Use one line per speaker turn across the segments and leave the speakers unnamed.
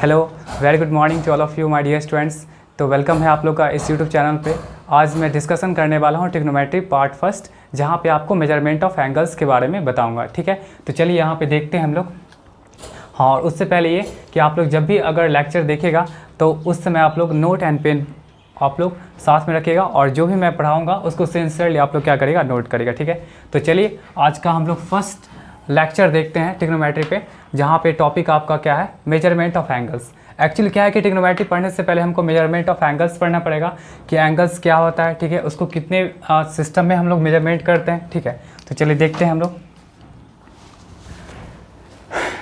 Hello, very good morning to all of you my dear students. तो welcome है आप लोग का इस यूट्यूब चैनल पे। आज मैं डिस्कशन करने वाला हूँ ट्रिग्नोमेट्री पार्ट फर्स्ट, जहाँ पे आपको मेजरमेंट ऑफ एंगल्स के बारे में बताऊँगा। ठीक है, तो चलिए यहाँ पे देखते हैं हम लोग। हाँ, और उससे पहले ये कि आप लोग जब भी अगर लेक्चर देखेगा तो उस समय आप लोग नोट एंड पेन आप लोग साथ में रखिएगा, और जो भी मैं पढ़ाऊँगा उसको सिंसियरली आप लोग क्या करेगा, नोट करेगा। ठीक है, तो चलिए आज का हम लोग फर्स्ट लेक्चर देखते हैं ट्रिग्नोमेट्री पे, जहाँ पे टॉपिक आपका क्या है, मेजरमेंट ऑफ एंगल्स। एक्चुअली क्या है कि ट्रिग्नोमेट्री पढ़ने से पहले हमको मेजरमेंट ऑफ एंगल्स पढ़ना पड़ेगा कि एंगल्स क्या होता है। ठीक है, उसको कितने सिस्टम में हम लोग मेजरमेंट करते हैं। ठीक है, तो चलिए देखते हैं हम लोग।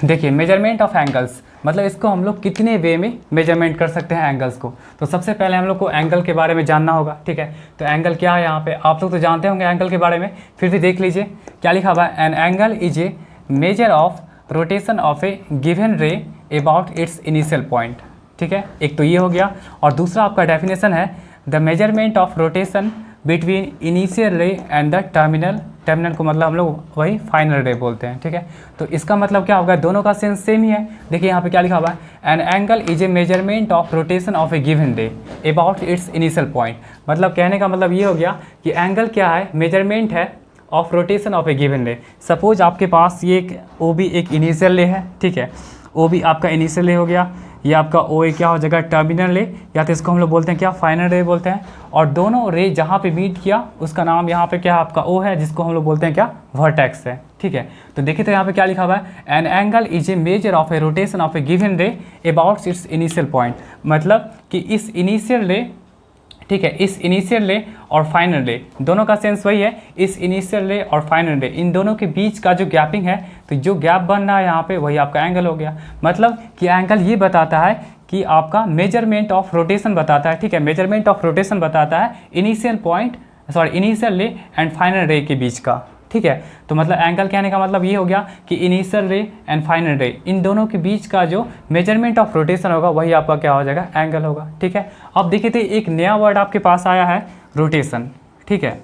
देखिए, मेजरमेंट ऑफ एंगल्स मतलब इसको हम लोग कितने वे में मेजरमेंट कर सकते हैं एंगल्स को। तो सबसे पहले हम लोग को एंगल के बारे में जानना होगा। ठीक है, तो एंगल क्या है, यहाँ पे आप लोग तो जानते होंगे एंगल के बारे में, फिर भी देख लीजिए क्या लिखा हुआ है। An angle is a measure of rotation of A given रे अबाउट इट्स इनिशियल पॉइंट। ठीक है, एक तो ये हो गया, और दूसरा आपका डेफिनेशन है the measurement of rotation between initial रे एंड द टर्मिनल। टर्मिनल को मतलब हम लोग वही फाइनल रे बोलते हैं। ठीक है, तो इसका मतलब क्या होगा, दोनों का सेंस सेम ही है। देखिए यहाँ पे क्या लिखा हुआ है, an angle is a measurement of rotation of A given रे अबाउट इट्स इनिशियल पॉइंट। मतलब कहने का मतलब ये हो गया कि एंगल क्या है, मेजरमेंट है of rotation of A given रे। सपोज आपके पास ये एक ओ बी एक इनिशियल रे है। ठीक है, ओ बी आपका इनिशियल रे हो गया, ये आपका ओ ए क्या हो जाएगा, टर्मिनल रे, या तो इसको हम लोग बोलते हैं क्या, फाइनल रे बोलते हैं। और दोनों रे जहाँ पे मीट किया उसका नाम यहाँ पे क्या आपका ओ है, जिसको हम लोग बोलते हैं क्या, वर्टेक्स है। ठीक है, तो देखिए तो यहाँ पे क्या लिखा हुआ है, an angle is a measure of A rotation of A given रे अबाउट इट्स इनिशियल पॉइंट। मतलब कि इस इनिशियल रे, ठीक है, इस इनिशियल रे और फाइनल रे दोनों का सेंस वही है। इस इनिशियल रे और फाइनल रे इन दोनों के बीच का जो गैपिंग है, तो जो गैप बन रहा है यहाँ पे वही आपका एंगल हो गया। मतलब कि एंगल ये बताता है कि आपका मेजरमेंट ऑफ रोटेशन बताता है। ठीक है, मेजरमेंट ऑफ रोटेशन बताता है इनिशियल पॉइंट इनिशियल रे एंड फाइनल रे के बीच का। ठीक है, तो मतलब एंगल कहने का मतलब ये हो गया कि इनिशियल रे एंड फाइनल रे इन दोनों के बीच का जो मेजरमेंट ऑफ रोटेशन होगा वही आपका क्या हो जाएगा, एंगल होगा। ठीक है, अब देखिए तो एक नया वर्ड आपके पास आया है, रोटेशन। ठीक है,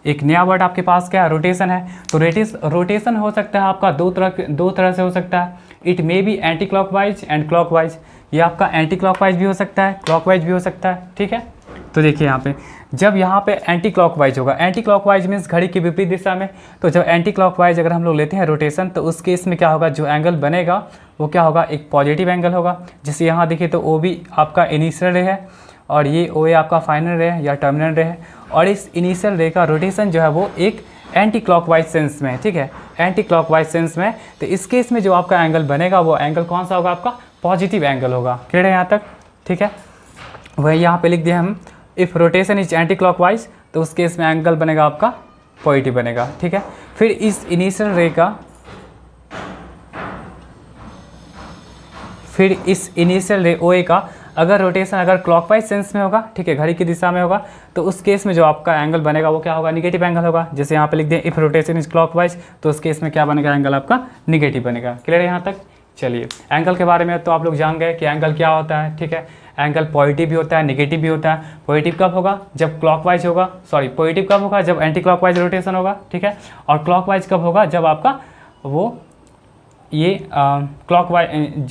एक नया वर्ड आपके पास क्या है, रोटेशन है। तो रोटेशन हो सकता है आपका दो तरह से हो सकता है। It may be anti clockwise and clockwise. ये आपका एंटी क्लॉकवाइज भी हो सकता है, क्लॉकवाइज भी हो सकता है। ठीक है, तो देखिए यहाँ पे जब यहाँ पे एंटी क्लॉकवाइज होगा, एंटी क्लॉकवाइज मीन्स घड़ी की विपरीत दिशा में। तो जब एंटी क्लॉकवाइज अगर हम लोग लेते हैं रोटेशन, तो उस केस में क्या होगा, जो एंगल बनेगा वो क्या होगा, एक पॉजिटिव एंगल होगा। जैसे यहाँ देखिए तो ओ बी आपका इनिशियल रे है, और ये ओ ए आपका फाइनल रे है या टर्मिनल रे है, और इस इनिशियल रे का रोटेशन जो है वो एक एंटी क्लॉकवाइज सेंस में है। ठीक है, एंटी क्लॉकवाइज सेंस में। तो इस केस में जो आपका एंगल बनेगा वो एंगल कौन सा होगा, आपका पॉजिटिव एंगल होगा। क्लियर है यहाँ तक? ठीक है, वही यहाँ पे लिख दिया हम, if rotation is anti clockwise, तो उस केस में एंगल बनेगा आपका पॉजिटिव बनेगा। ठीक है, फिर इस इनिशियल रे ओ ए का अगर रोटेशन अगर क्लॉकवाइज सेंस में होगा, ठीक है, घड़ी की दिशा में होगा, तो उस केस में जो आपका एंगल बनेगा वो क्या होगा, निगेटिव एंगल होगा। जैसे यहाँ पे लिख दें, इफ़ रोटेशन इज क्लॉकवाइज, तो उस केस में क्या बनेगा, एंगल आपका निगेटिव बनेगा। क्लियर है यहाँ तक? चलिए, एंगल के बारे में तो आप लोग जान गए कि एंगल क्या होता है। ठीक है, एंगल पॉजिटिव भी होता है, नेगेटिव भी होता है। पॉजिटिव कब होगा, जब क्लॉकवाइज होगा, पॉजिटिव कब होगा, जब एंटी क्लॉकवाइज रोटेशन होगा। ठीक है, और क्लॉकवाइज कब होगा, जब आपका वो ये क्लॉकवाइज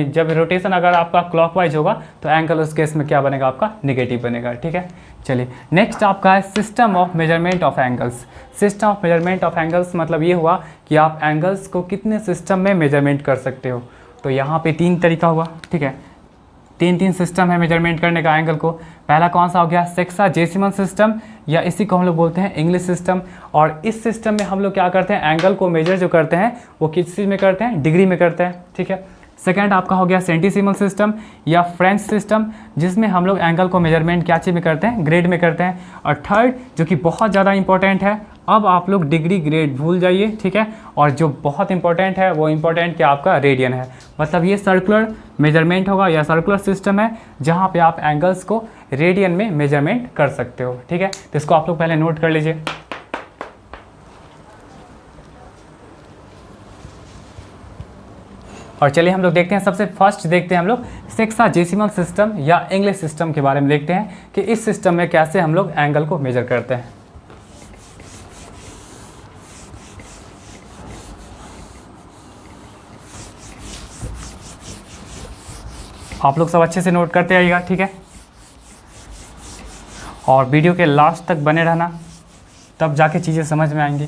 जब रोटेशन अगर आपका क्लॉकवाइज होगा, तो एंगल उस केस में क्या बनेगा, आपका निगेटिव बनेगा। ठीक है, चलिए नेक्स्ट आपका है system of measurement of angles. System of measurement of angles मतलब ये हुआ कि आप एंगल्स को कितने सिस्टम में मेजरमेंट कर सकते हो। तो यहाँ पे 3 तरीका हुआ। ठीक है, 3 सिस्टम है मेजरमेंट करने का एंगल को। पहला कौन सा हो गया, सेक्साजेसिमल सिस्टम, या इसी को हम लोग बोलते हैं इंग्लिश सिस्टम। और इस सिस्टम में हम लोग क्या करते हैं, एंगल को मेजर जो करते हैं वो किस चीज़ में करते हैं, डिग्री में करते हैं। ठीक है, सेकंड आपका हो गया सेंटीसिमल सिस्टम या फ्रेंच सिस्टम, जिसमें हम लोग एंगल को मेजरमेंट क्या चीज़ में करते हैं, ग्रेड में करते हैं। और थर्ड जो कि बहुत ज़्यादा इंपॉर्टेंट है, अब आप लोग डिग्री ग्रेड भूल जाइए। ठीक है, और जो बहुत इंपॉर्टेंट है वो इंपॉर्टेंट क्या आपका रेडियन है। मतलब ये सर्कुलर मेजरमेंट होगा या सर्कुलर सिस्टम है, जहाँ पे आप एंगल्स को रेडियन में मेजरमेंट कर सकते हो। ठीक है, तो इसको आप लोग पहले नोट कर लीजिए। और चलिए हम लोग देखते हैं, सबसे फर्स्ट देखते हैं हम लोग सेक्साजेसिमल सिस्टम या इंग्लिश सिस्टम के बारे में देखते हैं कि इस सिस्टम में कैसे हम लोग एंगल को मेजर करते हैं। आप लोग सब अच्छे से नोट करते आइएगा, ठीक है। और वीडियो के लास्ट तक बने रहना, तब जाके चीज़ें समझ में आएंगी।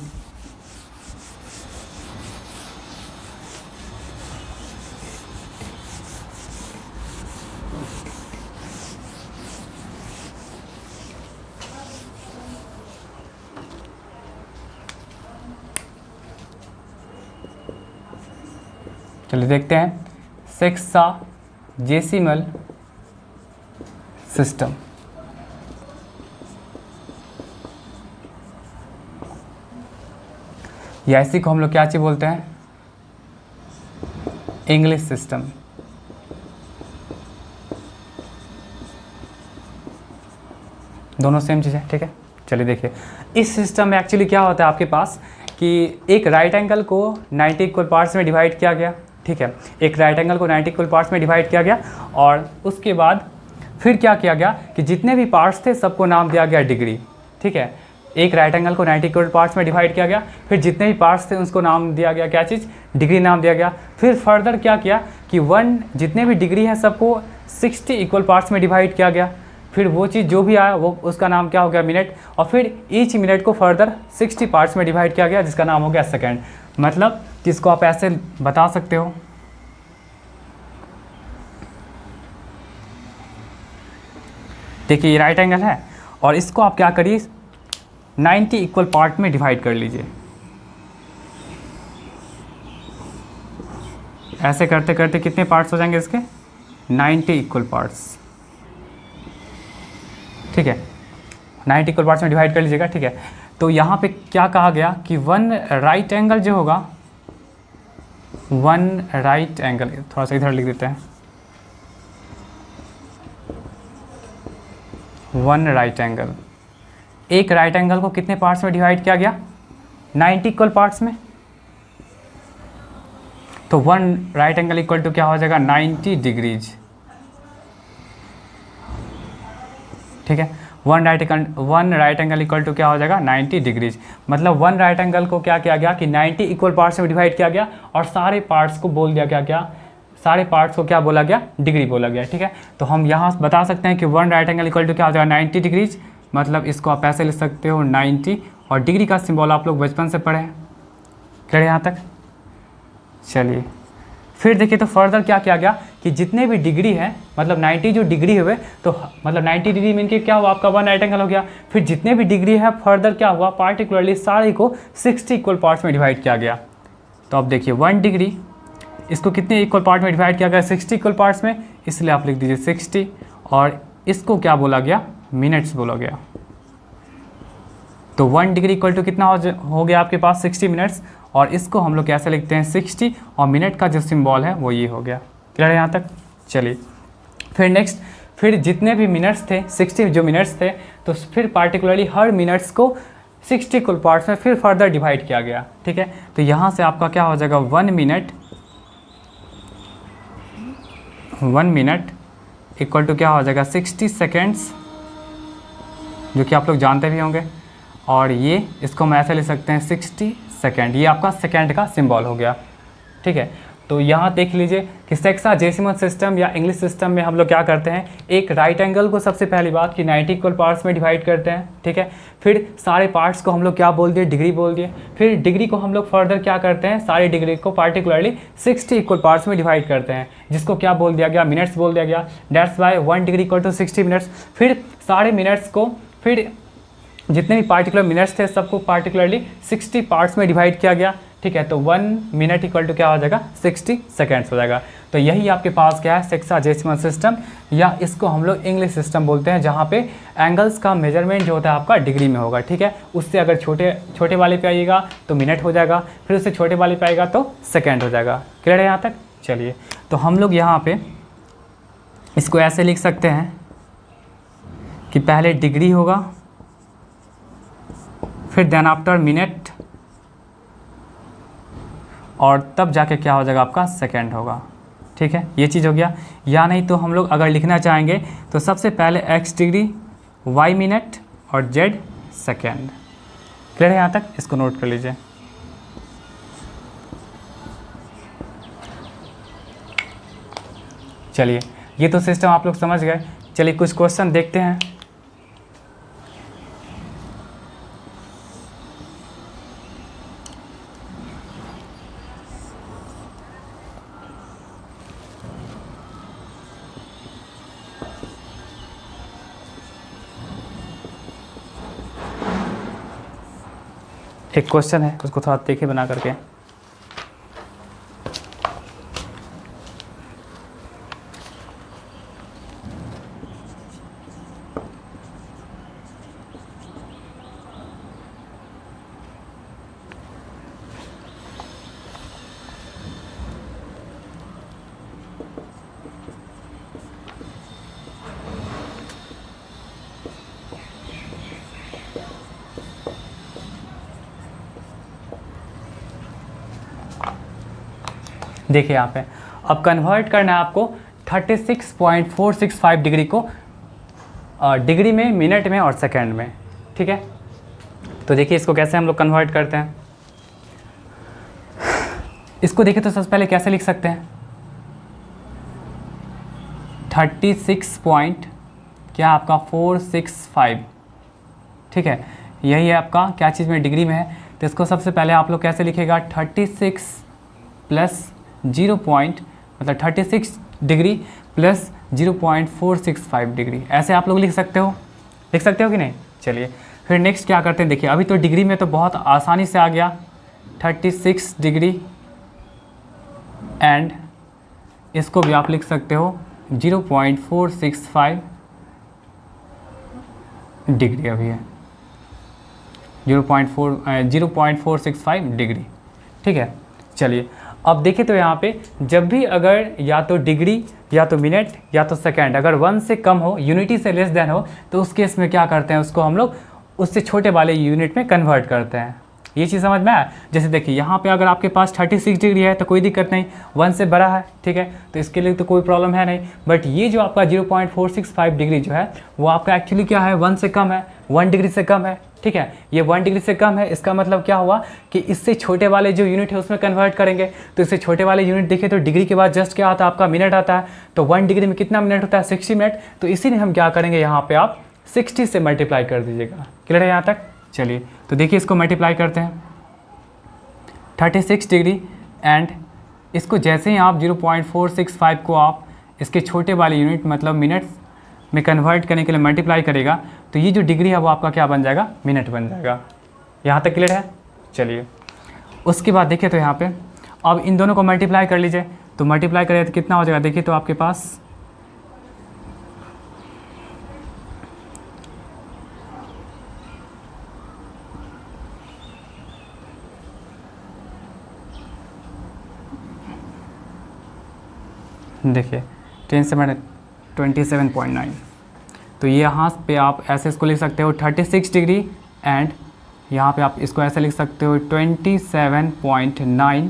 चलिए देखते हैं सेक्साजेसिमल सिस्टम। या इसी को हम लोग क्या चीज़ बोलते हैं, इंग्लिश सिस्टम। दोनों सेम चीज़ है, ठीक है। चलिए देखिए, इस सिस्टम में एक्चुअली क्या होता है आपके पास कि एक राइट एंगल को 90 इक्वल पार्ट्स में डिवाइड किया गया, ठीक है। एक राइट एंगल को 90 इक्वल पार्ट्स में डिवाइड किया गया और उसके बाद फिर क्या किया गया कि जितने भी पार्ट्स थे सबको नाम दिया गया डिग्री, ठीक है। एक राइट एंगल को 90 इक्वल पार्ट्स में डिवाइड किया गया, फिर जितने भी पार्ट्स थे उसको नाम दिया गया, क्या चीज़, डिग्री नाम दिया गया। फिर फर्दर क्या किया कि जितने भी डिग्री है सबको 60 इक्वल पार्ट्स में डिवाइड किया गया। फिर वो चीज़ जो भी आया वो उसका नाम क्या हो गया, मिनट। और फिर ईच मिनट को फर्दर 60 पार्ट्स में डिवाइड किया गया, जिसका नाम हो गया सेकेंड। मतलब जिसको आप ऐसे बता सकते हो, देखिए ये राइट एंगल है और इसको आप क्या करिए 90 इक्वल पार्ट में डिवाइड कर लीजिए। ऐसे करते करते कितने पार्ट्स हो जाएंगे इसके, 90 इक्वल पार्ट्स, ठीक है। 90 इक्वल पार्ट्स में डिवाइड कर लीजिएगा, ठीक है। तो यहाँ पे क्या कहा गया कि वन राइट एंगल जो होगा, वन राइट एंगल, थोड़ा सा इधर लिख देते हैं, वन राइट एंगल, एक राइट एंगल को कितने पार्ट्स में डिवाइड किया गया, 90 इक्वल पार्ट्स में। तो one right angle equal to क्या हो जाएगा, 90 डिग्रीज, ठीक है। One right angle equal to क्या हो जाएगा, 90 डिग्रीज। मतलब वन राइट एंगल को क्या किया गया कि 90 इक्वल पार्ट्स में डिवाइड किया गया और सारे पार्ट्स को बोल दिया क्या सारे पार्ट्स को क्या बोला गया, डिग्री बोला गया, ठीक है। तो हम यहाँ बता सकते हैं कि one right angle equal to क्या हो जाएगा, 90 डिग्रीज। मतलब इसको आप ऐसे लिख सकते हो 90, और डिग्री का सिंबल आप लोग बचपन से पढ़े हैं, क्लियर यहाँ तक। चलिए फिर देखिए, तो फर्दर क्या किया गया कि जितने भी डिग्री है, मतलब 90 जो डिग्री हुए, तो मतलब 90 डिग्री मीन के क्या हुआ, आपका वन राइट एंगल हो गया। फिर जितने भी डिग्री है फर्दर क्या हुआ, पार्टिकुलरली सारे को 60 इक्वल पार्ट्स में डिवाइड किया गया। तो अब देखिए 1 डिग्री, इसको कितने इक्वल पार्ट में डिवाइड किया गया, 60 इक्वल पार्ट्स में, इसलिए आप लिख दीजिए 60। और इसको क्या बोला गया, मिनट्स बोला गया। तो 1 डिग्री इक्वल टू कितना हो गया आपके पास, 60 मिनट्स। और इसको हम लोग कैसे लिखते हैं, 60, और मिनट का जो सिंबल है वो ये हो गया, क्लियर है यहाँ तक। चलिए फिर नेक्स्ट, फिर जितने भी मिनट्स थे, 60 जो मिनट्स थे, तो फिर पार्टिकुलरली हर मिनट्स को 60 इक्वल पार्ट्स में फिर फर्दर डिवाइड किया गया, ठीक है। तो यहाँ से आपका क्या हो जाएगा, 1 मिनट इक्वल टू क्या हो जाएगा, 60 सेकेंड्स, जो कि आप लोग जानते भी होंगे। और ये इसको हम ऐसे ले सकते हैं 60 सेकेंड, ये आपका सेकेंड का सिंबल हो गया, ठीक है। तो यहाँ देख लीजिए कि सेक्साजेसिमल सिस्टम या इंग्लिश सिस्टम में हम लोग क्या करते हैं, एक राइट एंगल को सबसे पहली बात कि 90 इक्वल पार्ट्स में डिवाइड करते हैं, ठीक है। फिर सारे पार्ट्स को हम लोग क्या बोल दिए, डिग्री बोल दिए। फिर डिग्री को हम लोग फर्दर क्या करते हैं, सारी डिग्री को पार्टिकुलरली 60 इक्वल पार्ट्स में डिवाइड करते हैं, जिसको क्या बोल दिया गया, मिनट्स बोल दिया गया। That's why 1 degree equal to 60 minutes. फिर सारे मिनट्स को, फिर जितने भी पार्टिकुलर मिनट्स थे सबको पार्टिकुलरली 60 पार्ट्स में डिवाइड किया गया, ठीक है। तो 1 मिनट इक्वल टू क्या हो जाएगा, 60 सेकेंड्स हो जाएगा। तो यही आपके पास क्या है, सेक्साजेसिमल सिस्टम, या इसको हम लोग इंग्लिश सिस्टम बोलते हैं, जहाँ पे एंगल्स का मेजरमेंट जो होता है आपका डिग्री में होगा, ठीक है। उससे अगर छोटे वाले पे आइएगा तो मिनट हो जाएगा, फिर उससे छोटे वाले पे आएगा तो सेकेंड हो जाएगा, क्लियर है यहाँ तक। चलिए तो हम लोग यहाँ पे इसको ऐसे लिख सकते हैं कि पहले डिग्री होगा, फिर देन आफ्टर मिनट, और तब जाके क्या हो जाएगा आपका, सेकेंड होगा, ठीक है। ये चीज़ हो गया। या नहीं तो हम लोग अगर लिखना चाहेंगे तो सबसे पहले x डिग्री, y मिनट और z सेकेंड, क्लियर है यहाँ तक। इसको नोट कर लीजिए। चलिए ये तो सिस्टम आप लोग समझ गए। चलिए कुछ क्वेश्चन देखते हैं। एक क्वेश्चन है, उसको थोड़ा देखिए बना करके। देखिए यहाँ पे अब कन्वर्ट करना है आपको 36.465 डिग्री को डिग्री में, मिनट में और सेकंड में, ठीक है। तो देखिए इसको कैसे हम लोग कन्वर्ट करते हैं। इसको देखिए तो सबसे पहले कैसे लिख सकते हैं, 36 पॉइंट क्या आपका 465, ठीक है, यही है आपका क्या चीज़ में, डिग्री में है। तो इसको सबसे पहले आप लोग कैसे लिखेगा, 36 प्लस 0 पॉइंट मतलब 36 डिग्री प्लस 0.465 डिग्री, ऐसे आप लोग लिख सकते हो कि नहीं। चलिए फिर नेक्स्ट क्या करते हैं, देखिए अभी तो डिग्री में तो बहुत आसानी से आ गया 36 डिग्री, एंड इसको भी आप लिख सकते हो 0.465 डिग्री, अभी है 0.465 डिग्री, ठीक है। चलिए अब देखिए तो यहाँ पे जब भी अगर या तो डिग्री या तो मिनट या तो सेकंड अगर 1 से कम हो, यूनिटी से लेस देन हो, तो उस केस में क्या करते हैं, उसको हम लोग उससे छोटे वाले यूनिट में कन्वर्ट करते हैं। ये चीज़ समझ में आया। जैसे देखिए यहाँ पे अगर आपके पास 36 डिग्री है तो कोई दिक्कत नहीं, 1 से बड़ा है, ठीक है, तो इसके लिए तो कोई प्रॉब्लम है नहीं। बट ये जो आपका 0.465 डिग्री जो है वो आपका एक्चुअली क्या है, 1 से कम है, 1 डिग्री से कम है, ठीक है। ये 1 डिग्री से कम है, इसका मतलब क्या हुआ कि इससे छोटे वाले जो यूनिट है उसमें कन्वर्ट करेंगे। तो इससे छोटे वाले यूनिट देखिए तो डिग्री के बाद जस्ट क्या आता है आपका, मिनट आता है। तो 1 डिग्री में कितना मिनट होता है, 60 मिनट। तो इसीलिए हम क्या करेंगे, यहाँ पे आप 60 से मल्टीप्लाई कर दीजिएगा। क्लियर है यहाँ तक। चलिए तो देखिए इसको मल्टीप्लाई करते हैं 36 डिग्री, एंड इसको जैसे ही आप 0.465 को आप इसके छोटे वाले यूनिट मतलब मिनट्स में कन्वर्ट करने के लिए मल्टीप्लाई करेगा, तो ये जो डिग्री है वो आपका क्या बन जाएगा, मिनट बन जाएगा। यहाँ तक क्लियर है। चलिए उसके बाद देखिए तो यहाँ पे अब इन दोनों को मल्टीप्लाई कर लीजिए। तो मल्टीप्लाई करें तो कितना हो जाएगा, देखिए तो आपके पास देखिए 10 से मैंने 27.9, तो ये यहाँ पे आप ऐसे इसको लिख सकते हो 36 डिग्री, एंड यहाँ पे आप इसको ऐसे लिख सकते हो 27.9,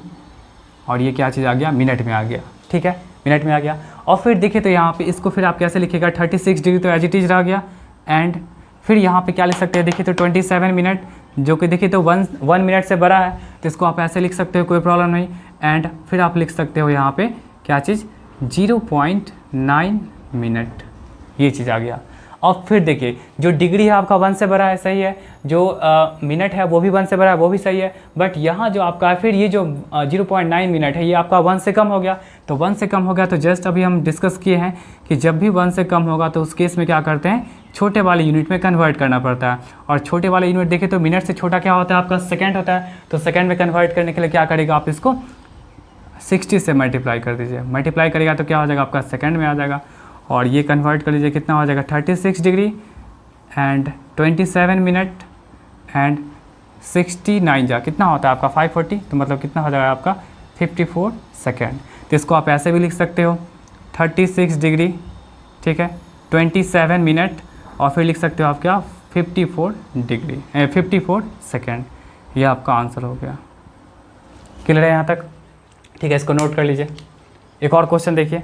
और ये क्या चीज़ आ गया, मिनट में आ गया, ठीक है, मिनट में आ गया। और फिर देखिए तो यहाँ पे इसको फिर आप कैसे लिखिएगा, 36 डिग्री तो एज इट इज रह गया, एंड फिर यहाँ पे क्या लिख सकते हैं, देखिए तो 27 मिनट, जो कि देखिए तो 1 मिनट से बड़ा है, तो इसको आप ऐसे लिख सकते हो, कोई प्रॉब्लम नहीं। एंड फिर आप लिख सकते हो यहाँ पे क्या चीज़, 0.9 मिनट, ये चीज़ आ गया। और फिर देखिए जो डिग्री है आपका 1 से बड़ा है, सही है, जो मिनट है वो भी 1 से बड़ा है, वो भी सही है। बट यहाँ जो आपका है फिर ये जो 0.9 मिनट है ये आपका 1 से कम हो गया। तो 1 से कम हो गया तो जस्ट अभी हम डिस्कस किए हैं कि जब भी 1 से कम होगा तो उस केस में क्या करते हैं, छोटे वाले यूनिट में कन्वर्ट करना पड़ता है। और छोटे वाले यूनिट देखिए तो मिनट से छोटा क्या होता है आपका, सेकेंड होता है। तो सेकेंड में कन्वर्ट करने के लिए क्या करेगा, आप इसको 60 से मल्टीप्लाई कर दीजिए। मल्टीप्लाई करेगा तो क्या हो जाएगा आपका, सेकंड में आ जाएगा। और ये कन्वर्ट कर लीजिए, कितना हो जाएगा, 36 डिग्री एंड 27 मिनट एंड 69 जा कितना होता है आपका 540, तो मतलब कितना हो जाएगा आपका 54 सेकेंड। तो इसको आप ऐसे भी लिख सकते हो 36 डिग्री, ठीक है, 27 मिनट, और फिर लिख सकते हो आप क्या, 54 डिग्री 54 सेकेंड। ये आपका आंसर हो गया। क्लियर है यहाँ तक, ठीक है, इसको नोट कर लीजिए। एक और क्वेश्चन देखिए,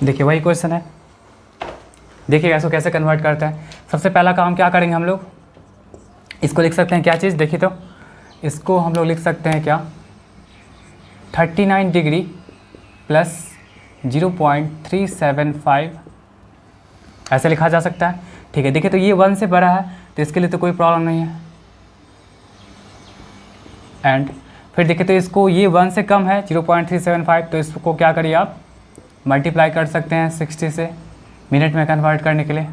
देखिए वही क्वेश्चन है, देखिएगा इसको कैसे कन्वर्ट करते हैं। सबसे पहला काम क्या करेंगे हम लोग, इसको लिख सकते हैं क्या चीज़, देखिए तो इसको हम लोग लिख सकते हैं क्या, 39 डिग्री प्लस 0.375 ऐसे लिखा जा सकता है। ठीक है, देखिए तो ये 1 से बड़ा है तो इसके लिए तो कोई प्रॉब्लम नहीं है। एंड फिर देखिए तो इसको ये 1 से कम है 0.375, तो इसको क्या करिए आप मल्टीप्लाई कर सकते हैं 60 से, मिनट में कन्वर्ट करने के लिए।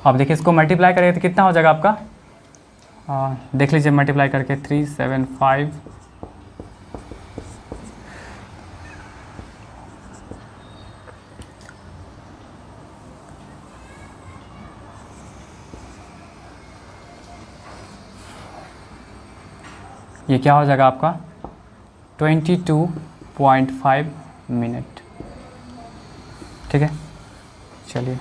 अब देखिए इसको मल्टीप्लाई करेंगे तो कितना हो जाएगा आपका, देख लीजिए मल्टीप्लाई करके 375 ये क्या हो जाएगा आपका 22.5 मिनट। ठीक है, चलिए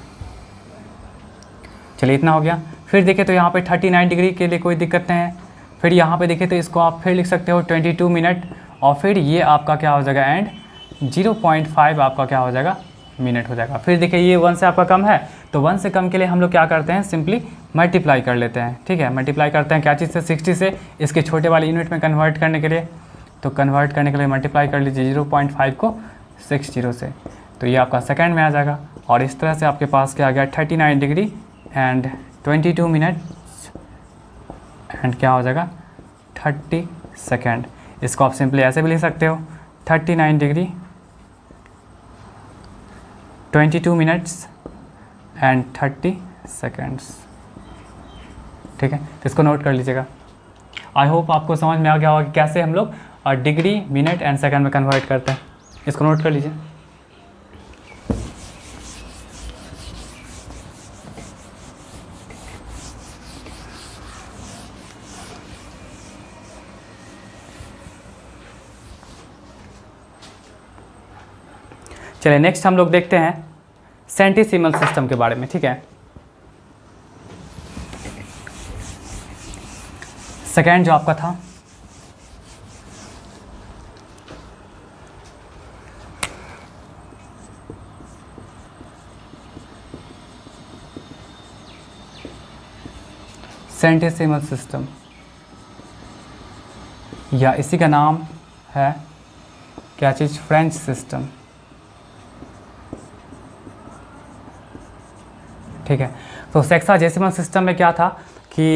इतना हो गया। फिर देखें तो यहाँ पे 39 डिग्री के लिए कोई दिक्कत नहीं है। फिर यहाँ पे देखें तो इसको आप फिर लिख सकते हो 22 मिनट, और फिर ये आपका क्या हो जाएगा एंड 0.5 आपका क्या हो जाएगा मिनट हो जाएगा। फिर देखिए ये 1 से आपका कम है, तो 1 से कम के लिए हम लोग क्या करते हैं, सिंपली मल्टीप्लाई कर लेते हैं। ठीक है, मल्टीप्लाई करते हैं क्या चीज़ से, 60 से, इसके छोटे वाले यूनिट में कन्वर्ट करने के लिए। तो कन्वर्ट करने के लिए मल्टीप्लाई कर लीजिए 0.5 को 60 से, तो ये आपका सेकेंड में आ जाएगा। और इस तरह से आपके पास क्या आ गया 39 डिग्री एंड 22 मिनट एंड क्या हो जाएगा 30 सेकेंड। इसको आप सिंपली ऐसे भी लिख सकते हो 39 डिग्री 22 मिनट्स एंड 30 सेकेंड्स। ठीक है, तो इसको नोट कर लीजिएगा। आई होप आपको समझ में आ गया होगा कि कैसे हम लोग डिग्री मिनट एंड सेकेंड में कन्वर्ट करते हैं। इसको नोट कर लीजिए। चलिए नेक्स्ट हम लोग देखते हैं सेंटिसिमल सिस्टम के बारे में। ठीक है, सेकेंड जो आपका था सेंटिसिमल सिस्टम, या इसी का नाम है क्या चीज़, फ्रेंच सिस्टम। ठीक है, तो सेक्साजेसिमल सिस्टम में क्या था कि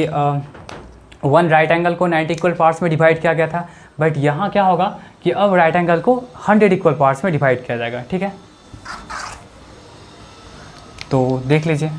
1 राइट एंगल को 90 इक्वल पार्ट्स में डिवाइड किया गया था, बट यहाँ क्या होगा कि अब राइट एंगल को 100 इक्वल पार्ट्स में डिवाइड किया जाएगा। ठीक है, तो देख लीजिए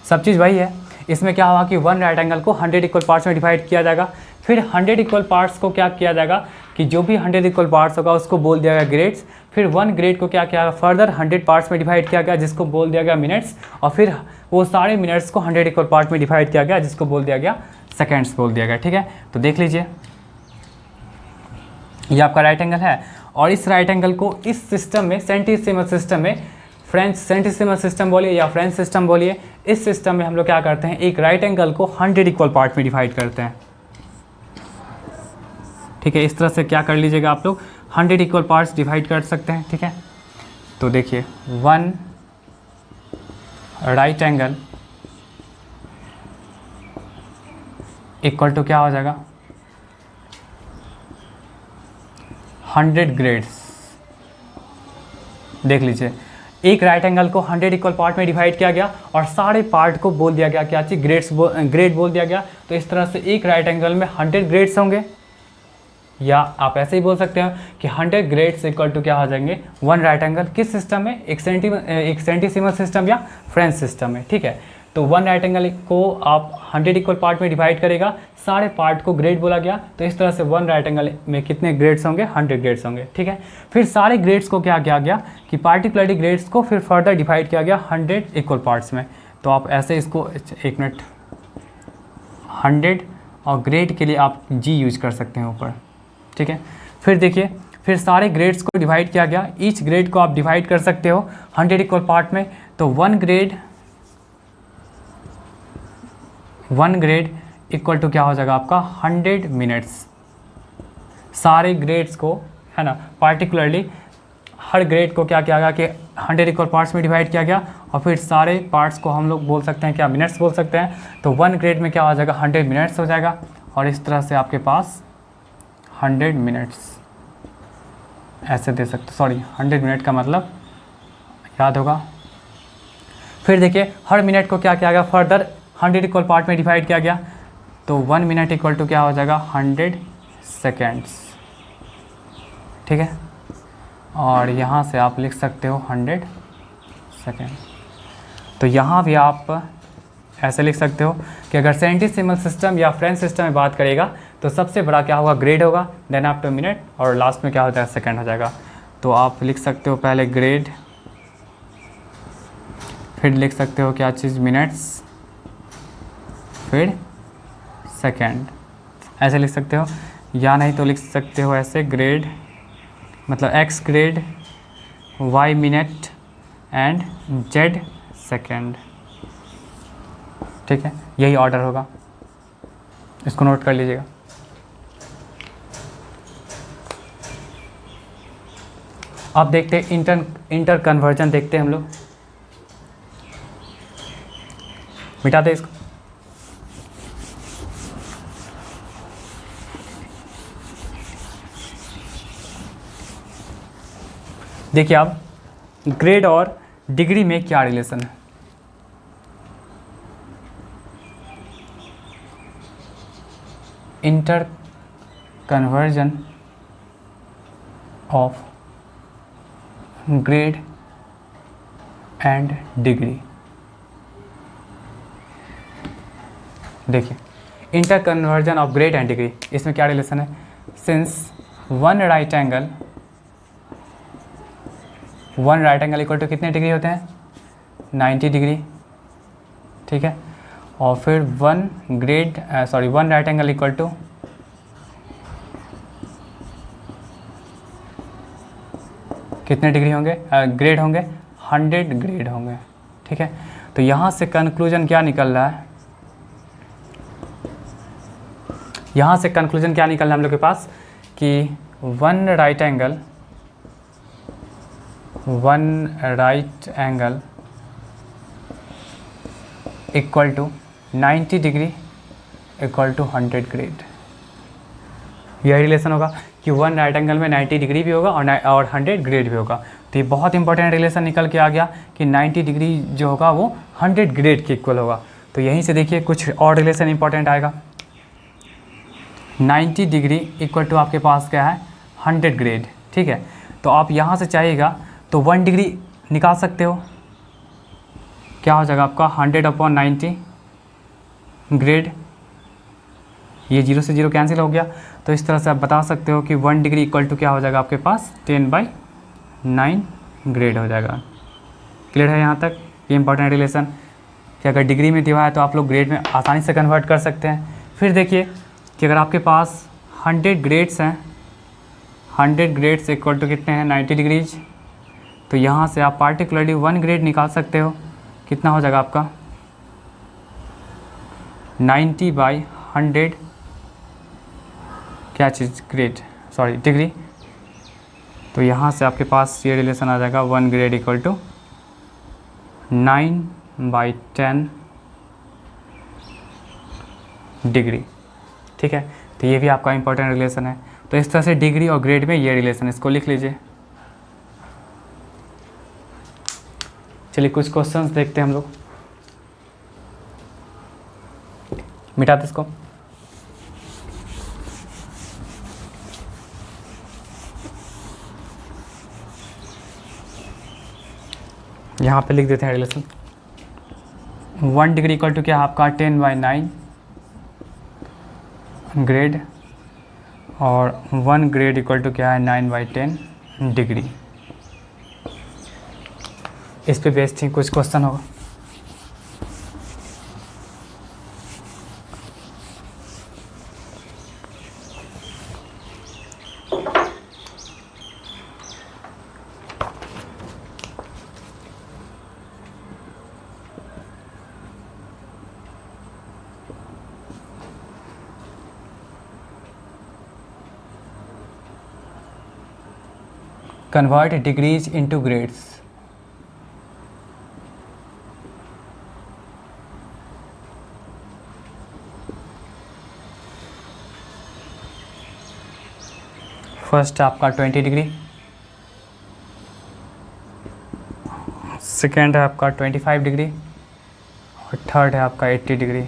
सब चीज़ वही है। इसमें क्या होगा कि 1 राइट एंगल को 100 इक्वल पार्ट्स में डिवाइड किया जाएगा। फिर 100 इक्वल पार्ट्स को क्या किया जाएगा कि जो भी 100 इक्वल पार्ट्स होगा उसको बोल दिया गया ग्रेड्स। फिर 1 ग्रेड को क्या किया फर्दर 100 पार्ट्स में डिवाइड किया गया, जिसको बोल दिया गया मिनट्स। और फिर वो सारे मिनट्स को 100 इक्वल पार्ट में डिवाइड किया गया, जिसको बोल दिया गया सेकेंड्स बोल दिया गया। ठीक है, तो देख लीजिए ये आपका राइट एंगल है, और इस राइट एंगल को इस सिस्टम में सेंटिसिमल सिस्टम में, फ्रेंच सेंटिसिमल सिस्टम बोलिए या फ्रेंच सिस्टम बोलिए, इस सिस्टम में हम लोग क्या करते हैं, एक राइट एंगल को 100 इक्वल पार्ट में डिवाइड करते हैं। ठीक है, इस तरह से क्या कर लीजिएगा आप लोग 100 इक्वल पार्ट्स डिवाइड कर सकते हैं। ठीक है, तो देखिए 1 राइट एंगल इक्वल टू क्या हो जाएगा 100 ग्रेड्स। देख लीजिए एक राइट एंगल को 100 इक्वल पार्ट में डिवाइड किया गया और सारे पार्ट को बोल दिया गया क्या चीज़, ग्रेड बोल दिया गया। तो इस तरह से एक राइट एंगल में 100 ग्रेड्स होंगे, या आप ऐसे ही बोल सकते हैं कि 100 ग्रेड्स इक्वल टू क्या हो जाएंगे 1 राइट एंगल। किस सिस्टम में, एक सेंटिसिमल सिस्टम या फ्रेंच सिस्टम में। ठीक है, तो 1 राइट एंगल को आप 100 इक्वल पार्ट में डिवाइड करेगा, सारे पार्ट को ग्रेड बोला गया। तो इस तरह से 1 राइट एंगल में कितने ग्रेड्स होंगे, 100 ग्रेड्स होंगे। ठीक है, फिर सारे ग्रेड्स को क्या किया गया कि पार्टिकुलरली ग्रेड्स को फिर फर्दर डिवाइड किया गया 100 इक्वल पार्ट्स में। तो आप ऐसे इसको, एक मिनट, 100 और ग्रेड के लिए आप जी यूज कर सकते हैं ऊपर। ठीक है, फिर देखिए फिर सारे ग्रेड्स को डिवाइड किया गया, ईच ग्रेड को आप डिवाइड कर सकते हो 100 इक्वल पार्ट में। तो 1 ग्रेड इक्वल टू क्या हो जाएगा आपका 100 मिनट्स। सारे ग्रेड्स को, है ना, पार्टिकुलरली हर ग्रेड को क्या किया गया कि 100 इक्वल पार्ट्स में डिवाइड किया गया, और फिर सारे पार्ट्स को हम लोग बोल सकते हैं क्या, मिनट्स बोल सकते हैं। तो 1 ग्रेड में क्या हो जाएगा, 100 मिनट्स हो जाएगा, और इस तरह से आपके पास 100 मिनट्स ऐसे दे सकते, सॉरी 100 मिनट का मतलब याद होगा। फिर देखिए हर मिनट को क्या किया गया, फर्दर 100 इक्वल पार्ट में डिवाइड किया गया, तो 1 मिनट इक्वल टू क्या हो जाएगा, 100 सेकेंड्स, ठीक है। और यहाँ से आप लिख सकते हो 100 सेकेंड। तो यहाँ भी आप ऐसे लिख सकते हो कि अगर सेंटीसिमल सिस्टम या फ्रेंच सिस्टम में बात करेगा तो सबसे बड़ा क्या होगा, ग्रेड होगा, देन आफ्टर मिनट, और लास्ट में क्या होता है, सेकेंड हो जाएगा। तो आप लिख सकते हो पहले ग्रेड, फिर लिख सकते हो क्या चीज़, मिनट्स, फिर सेकेंड, ऐसे लिख सकते हो। या नहीं तो लिख सकते हो ऐसे, ग्रेड मतलब X grade, Y minute and Z second, ठीक है, यही ऑर्डर होगा, इसको नोट कर लीजिएगा। अब देखते हैं इंटर कन्वर्जन, देखते हैं हम लोग, मिटा दे इसको। देखिए अब ग्रेड और डिग्री में क्या रिलेशन है। Inter conversion of grade and degree. देखिए inter conversion of grade and degree, इसमें क्या रिलेशन है, since one right angle equal to कितने डिग्री होते हैं, 90 डिग्री, ठीक है। और फिर one right angle equal to कितने डिग्री होंगे, ग्रेड होंगे, 100 ग्रेड होंगे, ठीक है। तो यहाँ से कंक्लूजन क्या निकल रहा है, यहाँ से कंक्लूजन क्या निकल रहा है हम लोग के पास कि one right angle equal to 90 degree equal to 100 grade. यह रिलेशन होगा कि वन राइट एंगल में 90 डिग्री भी होगा और 100 ग्रेड भी होगा। तो ये बहुत इंपॉर्टेंट रिलेशन निकल के आ गया कि 90 डिग्री जो होगा वो 100 ग्रेड के इक्वल होगा। तो यहीं से देखिए कुछ और रिलेशन इंपॉर्टेंट आएगा। 90 डिग्री इक्वल टू आपके पास क्या है, 100 ग्रेड, ठीक है। तो आप यहाँ से चाहिएगा तो 1 डिग्री निकाल सकते हो, क्या हो जाएगा आपका 100/90 ग्रेड, ये 0 से 0 कैंसिल हो गया। तो इस तरह से आप बता सकते हो कि 1 डिग्री इक्वल टू क्या हो जाएगा आपके पास 10/9 ग्रेड हो जाएगा। क्लियर है यहाँ तक, ये इंपॉर्टेंट रिलेशन कि अगर डिग्री में दिया है तो आप लोग ग्रेड में आसानी से कन्वर्ट कर सकते हैं। फिर देखिए कि अगर आपके पास 100 ग्रेड्स हैं, 100 ग्रेड्स इक्वल टू कितने हैं, 90 डिग्रीज, तो यहाँ से आप पार्टिकुलरली 1 ग्रेड निकाल सकते हो, कितना हो जाएगा आपका 90/100 क्या चीज़, ग्रेड, सॉरी डिग्री। तो यहाँ से आपके पास ये रिलेशन आ जाएगा 1 ग्रेड इक्वल टू 9/10 डिग्री, ठीक है। तो ये भी आपका इंपॉर्टेंट रिलेशन है। तो इस तरह से डिग्री और ग्रेड में ये रिलेशन, इसको लिख लीजिए। चलिए कुछ क्वेश्चंस देखते हैं हम लोग, मिटाते इसको। यहाँ पे लिख देते हैं रिलेशन। 1 डिग्री इक्वल टू क्या है आपका 10/9 ग्रेड, और 1 ग्रेड इक्वल टू क्या है 9/10 डिग्री। इस पे बेस्ड ही कुछ क्वेश्चन होगा। Convert degrees into grades. First आपका 20 डिग्री, सेकेंड है आपका 25 डिग्री और थर्ड है आपका 80 डिग्री।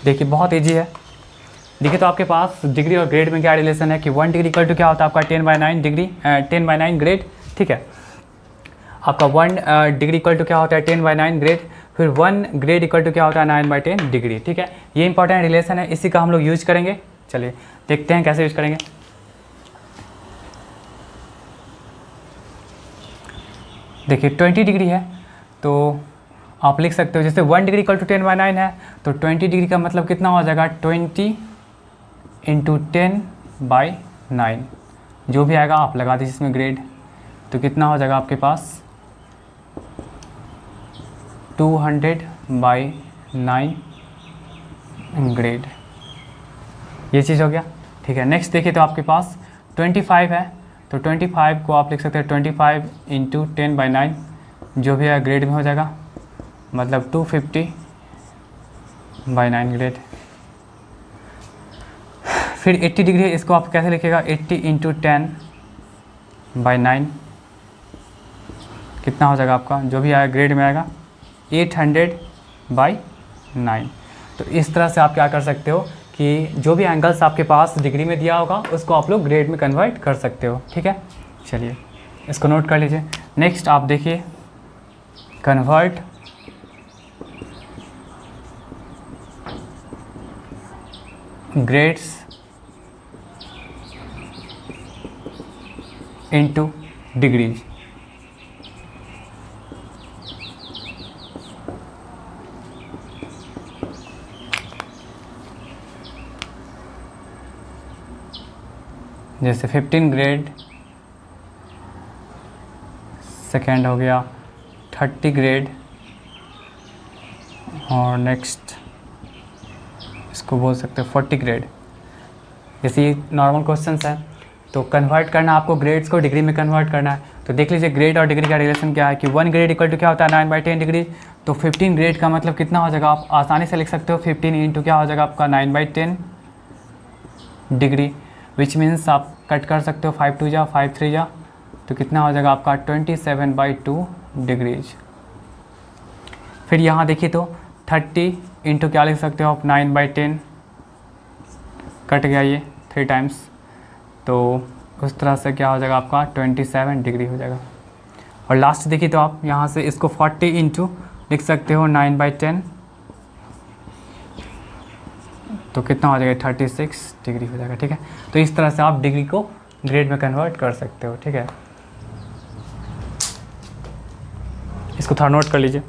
देखिए बहुत इजी है। देखिए तो आपके पास डिग्री और ग्रेड में क्या रिलेशन है कि 1 डिग्री इक्वल टू क्या होता है आपका 10/9 डिग्री, 10/9 ग्रेड। ठीक है, आपका 1 डिग्री इक्वल टू क्या होता है 10/9 ग्रेड, फिर 1 ग्रेड इक्वल टू क्या होता है 9/10 डिग्री। ठीक है, ये इंपॉर्टेंट रिलेशन है, इसी का हम लोग यूज करेंगे। चलिए देखते हैं कैसे यूज करेंगे। देखिए 20 डिग्री है तो आप लिख सकते हो, जैसे 1 डिग्री इक्वल टू 10/9 है तो 20 डिग्री का मतलब कितना हो जाएगा 20 इंटू 10/9, जो भी आएगा आप लगा दीजिए इसमें ग्रेड, तो कितना हो जाएगा आपके पास 200/9 ग्रेड। ये चीज़ हो गया। ठीक है, नेक्स्ट देखिए तो आपके पास 25 है तो 25 को आप लिख सकते हैं 25 इंटू 10/9, जो भी है ग्रेड में हो जाएगा, मतलब 250/9 ग्रेड। फिर 80 डिग्री है, इसको आप कैसे लिखिएगा 80 इंटू 10/9, कितना हो जाएगा आपका, जो भी आएगा ग्रेड में आएगा 800/9। तो इस तरह से आप क्या कर सकते हो कि जो भी एंगल्स आपके पास डिग्री में दिया होगा उसको आप लोग ग्रेड में कन्वर्ट कर सकते हो। ठीक है, चलिए इसको नोट कर लीजिए। नेक्स्ट आप देखिए कन्वर्ट ग्रेड्स इनटू डिग्रीज। जैसे 15 ग्रेड, सेकेंड हो गया 30 ग्रेड, और नेक्स्ट इसको बोल सकते हो 40 ग्रेड। जैसे ये नॉर्मल क्वेश्चंस है तो कन्वर्ट करना आपको ग्रेड्स को डिग्री में कन्वर्ट करना है। तो देख लीजिए ग्रेड और डिग्री का रिलेशन क्या है कि 1 ग्रेड इक्वल टू क्या होता है 9/10 डिग्री, तो 15 ग्रेड का मतलब कितना हो जाएगा, आप आसानी से लिख सकते हो 15 इंटू क्या हो जाएगा आपका 9/10 डिग्री, विच मीन्स आप कट कर सकते हो 5 2 जा 5 3 जा, तो कितना हो जाएगा आपका 27/2 डिग्रीज। फिर यहाँ देखिए तो 30 इंटू क्या लिख सकते हो आप 9/10, कट गया ये 3 टाइम्स, तो उस तरह से क्या हो जाएगा आपका 27 डिग्री हो जाएगा। और लास्ट देखिए तो आप यहाँ से इसको 40 इंटू लिख सकते हो 9/10, तो कितना हो जाएगा 36 डिग्री हो जाएगा। ठीक है, तो इस तरह से आप डिग्री को ग्रेड में कन्वर्ट कर सकते हो। ठीक है, इसको थोड़ा नोट कर लीजिए।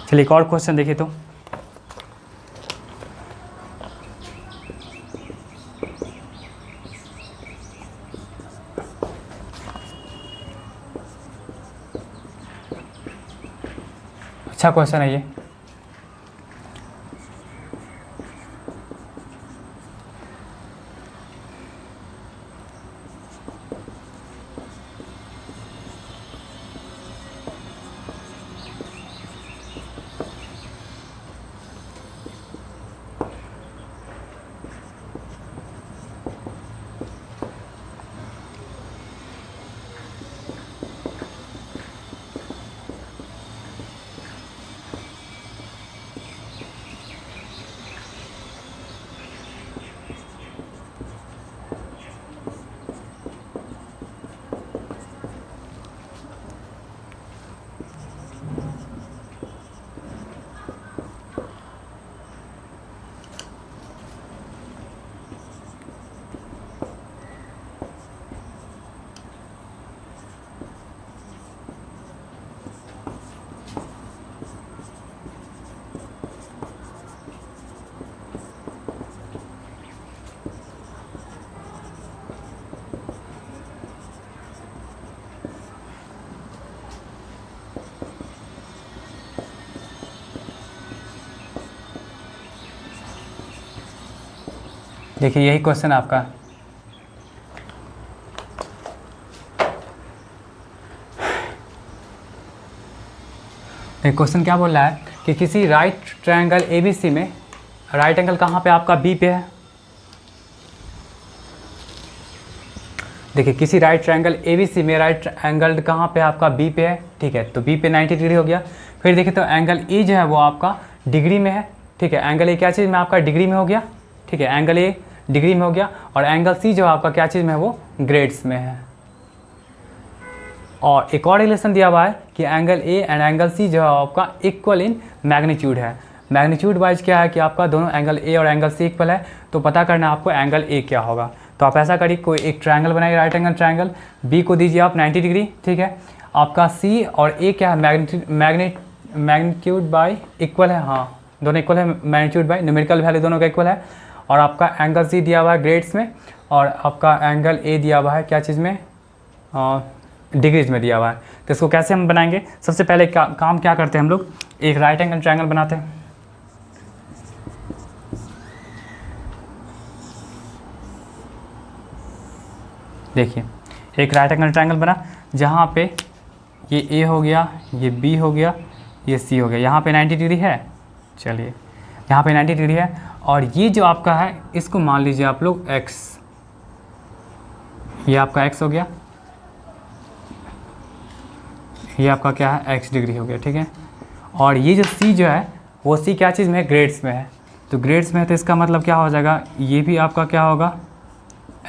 चलिए एक और क्वेश्चन देखिए तो अच्छा क्वेश्चन है ये। देखिए यही क्वेश्चन आपका। एक क्वेश्चन क्या बोल रहा है कि किसी राइट ट्रायंगल ABC में राइट एंगल कहाँ पे आपका B पे है। देखिए किसी राइट ट्रायंगल ABC में राइट एंगल कहाँ पे आपका B पे है, ठीक है, तो B पे 90 डिग्री हो गया। फिर देखिए तो एंगल E जो है वो आपका डिग्री में है, ठीक है, एंगल ए क्या चीज़ में आपका डिग्री में हो गया, ठीक है, एंगल ए डिग्री में हो गया। और एंगल सी जो आपका क्या चीज़ में है वो ग्रेड्स में है। और एक और रिलेशन दिया हुआ है कि angle A and angle C जो है आपका इक्वल इन मैग्नीट्यूड है। मैग्नीट्यूड वाइज क्या है कि आपका दोनों एंगल ए और एंगल सी इक्वल है, तो पता करना है आपको एंगल ए क्या होगा। तो आप ऐसा करिए, कोई एक ट्रायंगल बनाइए, राइट एंगल ट्रायंगल, बी को दीजिए आप 90 डिग्री, ठीक है, आपका सी और ए क्या है मैग्नीट्यूड बाई इक्वल है, हाँ दोनों इक्वल है, मैग्नीट्यूड बाई न्यूमेरिकल वैल्यू दोनों का इक्वल है। और आपका एंगल सी दिया हुआ है ग्रेड्स में, और आपका एंगल ए दिया हुआ है क्या चीज़ में, डिग्रीज में दिया हुआ है। तो इसको कैसे हम बनाएंगे, सबसे पहले काम क्या करते हैं हम लोग, एक राइट एंगल ट्रायंगल बनाते हैं। देखिए एक राइट एंगल ट्रायंगल बना जहाँ पे ये ए हो गया, ये बी हो गया, ये सी हो गया, यहाँ पे 90 डिग्री है, चलिए यहाँ पे 90 डिग्री है। और ये जो आपका है इसको मान लीजिए आप लोग x, ये आपका x हो गया, ये आपका क्या है x डिग्री हो गया, ठीक है। और ये जो c जो है वो c क्या चीज़ में है, ग्रेड्स में है, तो ग्रेड्स में है तो इसका मतलब क्या हो जाएगा, ये भी आपका क्या होगा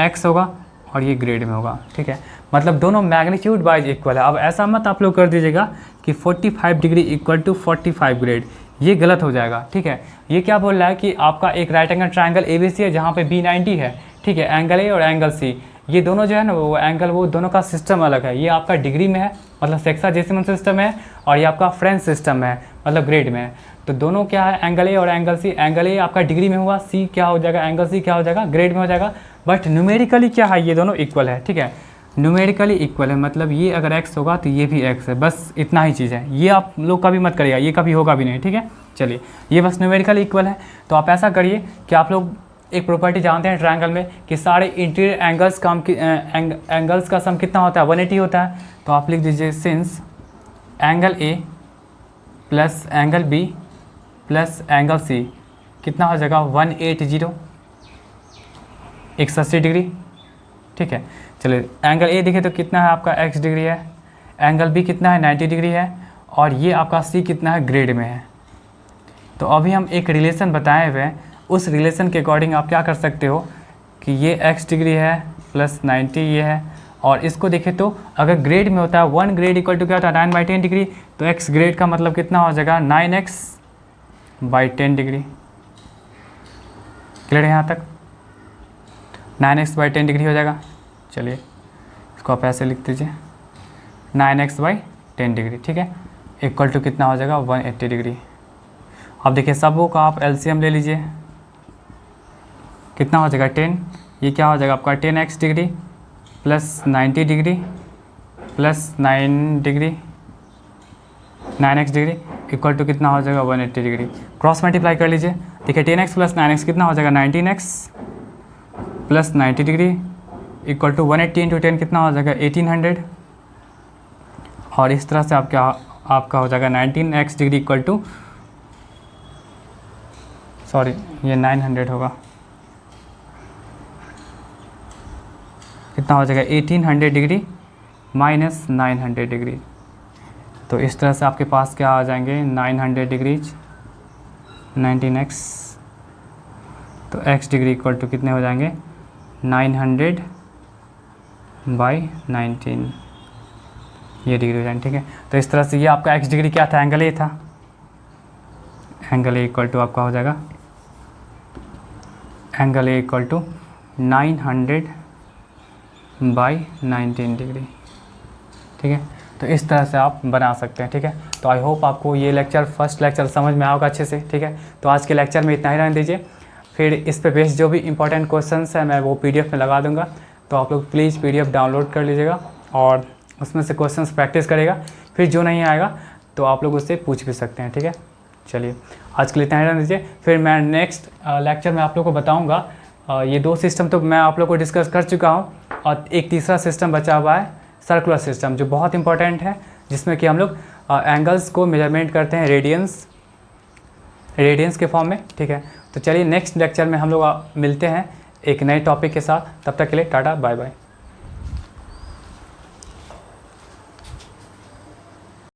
x होगा और ये ग्रेड में होगा, ठीक है, मतलब दोनों मैग्नीट्यूड वाइज इक्वल है। अब ऐसा मत आप लोग कर दीजिएगा कि 45 डिग्री इक्वल टू 45 ग्रेड, ये गलत हो जाएगा, ठीक है। ये क्या बोल रहा है कि आपका एक राइट एंगल ट्रायंगल ABC है जहाँ पे B 90 है, ठीक है, एंगल A और एंगल C, ये दोनों जो है ना वो एंगल, वो दोनों का सिस्टम अलग है। ये आपका डिग्री में है मतलब सेक्साडेसिमल सिस्टम है, और ये आपका फ्रेंच सिस्टम है मतलब ग्रेड में है। तो दोनों क्या है, एंगल A और एंगल C, एंगल A आपका डिग्री में हुआ, C क्या हो जाएगा, एंगल C क्या हो जाएगा, ग्रेड में हो जाएगा। बट न्यूमेरिकली क्या है, ये दोनों इक्वल है, ठीक है, न्यूमेरिकली इक्वल है, मतलब ये अगर x होगा तो ये भी x है, बस इतना ही चीज़ है। ये आप लोग कभी मत करिएगा, ये कभी होगा भी नहीं, ठीक है। चलिए ये बस न्यूमेरिकली इक्वल है। तो आप ऐसा करिए कि आप लोग एक प्रॉपर्टी जानते हैं ट्रायंगल में कि सारे इंटीरियर एंगल्स का सम कितना होता है, 180 होता है। तो आप लिख दीजिए since angle A plus angle B plus angle C कितना हो जाएगा 180, 180 डिग्री, ठीक है। चलिए एंगल A देखें तो कितना है आपका x डिग्री है, एंगल B कितना है 90 डिग्री है, और ये आपका C कितना है ग्रेड में है। तो अभी हम एक रिलेशन बताए हुए हैं, उस रिलेशन के अकॉर्डिंग आप क्या कर सकते हो कि ये x डिग्री है प्लस 90 ये है, और इसको देखें तो अगर ग्रेड में होता है 1 ग्रेड इक्वल टू क्या होता है 9/10 डिग्री, तो x ग्रेड का मतलब कितना हो जाएगा 9x/10 डिग्री। क्लियर है यहाँ तक, 9x/10 डिग्री हो जाएगा। चलिए इसको आप ऐसे लिख दीजिए 9x/10 डिग्री, ठीक है, इक्वल टू कितना हो जाएगा 180 डिग्री। अब देखिए सबों का आप एलसीएम ले लीजिए, कितना हो जाएगा 10, ये क्या हो जाएगा आपका 10x degree plus 90 degree plus 9 degree 9x degree equal to कितना हो जाएगा 180 डिग्री। क्रॉस मल्टीप्लाई कर लीजिए, देखिए 10x प्लस 9x कितना हो जाएगा 19x plus 90 degree equal to 180 into 10 कितना हो जाएगा 1800, और इस तरह से आपका हो जाएगा 19x degree equal to, sorry ये 900 होगा, कितना हो जाएगा 1800 डिग्री माइनस 900 डिग्री। तो इस तरह से आपके पास क्या आ जाएंगे 900 डिग्रीज 19x, तो x डिग्री इक्वल टू कितने हो जाएंगे 900/19, ये डिग्री हो जाएंगे, ठीक है। तो इस तरह से ये आपका x डिग्री क्या था, एंगल A था, एंगल A इक्वल टू आपका हो जाएगा angle A equal to 900/19 degree, ठीक है। तो इस तरह से आप बना सकते हैं, ठीक है। तो आई होप आपको ये लेक्चर फर्स्ट लेक्चर समझ में आएगा अच्छे से, ठीक है। तो आज के लेक्चर में इतना ही रहने दीजिए, फिर इस पे बेस्ड जो भी इंपॉर्टेंट क्वेश्चंस हैं मैं वो PDF में लगा दूंगा, तो आप लोग प्लीज़ PDF डाउनलोड कर लीजिएगा और उसमें से क्वेश्चंस प्रैक्टिस करेगा, फिर जो नहीं आएगा तो आप लोग उससे पूछ भी सकते हैं, ठीक है। चलिए आज के लिए इतना ही रहने दीजिए, फिर मैं नेक्स्ट लेक्चर में आप लोग को बताऊँगा ये दो सिस्टम तो मैं आप लोग को डिस्कस कर चुका हूँ, और एक तीसरा सिस्टम बचा हुआ है सर्कुलर सिस्टम, जो बहुत इंपॉर्टेंट है, जिसमें कि हम लोग एंगल्स को मेजरमेंट करते हैं रेडियंस के फॉर्म में, ठीक है। तो चलिए नेक्स्ट लेक्चर में हम लोग मिलते हैं एक नए टॉपिक के साथ। तब तक के लिए टाटा बाय बाय।